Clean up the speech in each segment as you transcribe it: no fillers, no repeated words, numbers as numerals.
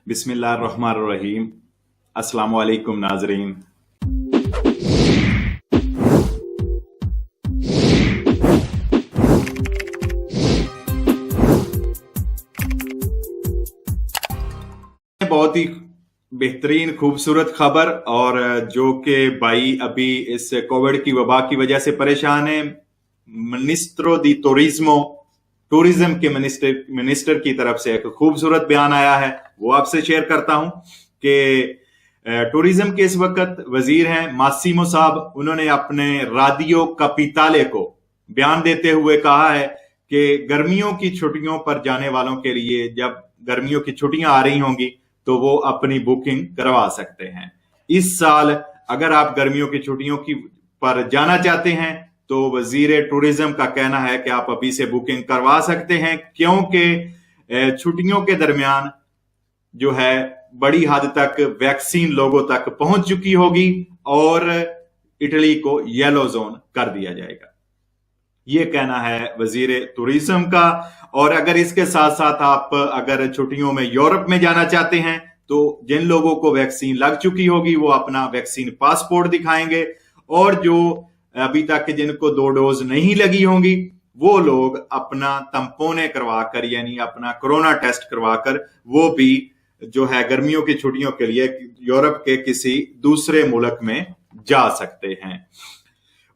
बिस्मिल्लाहिर्रहमानिर्रहीम। अस्सलाम वालेकुम नाजरीन। बहुत ही बेहतरीन खूबसूरत खबर, और जो कि भाई अभी इस कोविड की वबा की वजह से परेशान है। मिनिस्ट्रो दी टूरिज्म के मिनिस्टर की तरफ से एक खूबसूरत बयान आया है, वो आपसे शेयर करता हूं कि टूरिज्म के इस वक्त वजीर हैं मासिमो साहब। उन्होंने अपने राडियो कैपिटाले को बयान देते हुए कहा है कि गर्मियों की छुट्टियों पर जाने वालों के लिए जब गर्मियों की छुट्टियां आ रही होंगी तो वो अपनी बुकिंग करवा सकते हैं। इस साल अगर आप गर्मियों की छुट्टियों पर जाना चाहते हैं तो वजीर टूरिज्म का कहना है कि आप अभी से बुकिंग करवा सकते हैं, क्योंकि छुट्टियों के दरमियान जो है बड़ी हद तक वैक्सीन लोगों तक पहुंच चुकी होगी और इटली को येलो जोन कर दिया जाएगा। ये कहना है वजीर टूरिज्म का। और अगर इसके साथ साथ आप अगर छुट्टियों में यूरोप में जाना चाहते हैं तो जिन लोगों को वैक्सीन लग चुकी होगी वो अपना वैक्सीन पासपोर्ट दिखाएंगे, और जो अभी तक जिनको 2 डोज नहीं लगी होंगी वो लोग अपना तम्पोने करवाकर यानी अपना कोरोना टेस्ट करवाकर वो भी जो है गर्मियों की छुट्टियों के लिए यूरोप के किसी दूसरे मुल्क में जा सकते हैं।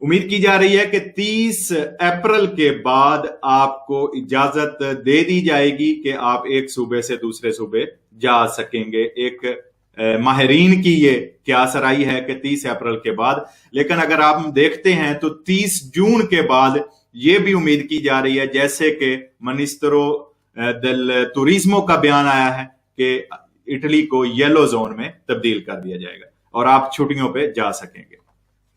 उम्मीद की जा रही है कि 30 अप्रैल के बाद आपको इजाजत दे दी जाएगी कि आप एक सूबे से दूसरे सूबे जा सकेंगे। एक माहिरीन की ये क्यास राई है कि 30 अप्रैल के बाद, लेकिन अगर आप देखते हैं तो 30 जून के बाद ये भी उम्मीद की जा रही है, जैसे कि मिनिस्ट्रो del तुरिज्मो का बयान आया है कि इटली को येलो जोन में तब्दील कर दिया जाएगा और आप छुट्टियों पे जा सकेंगे।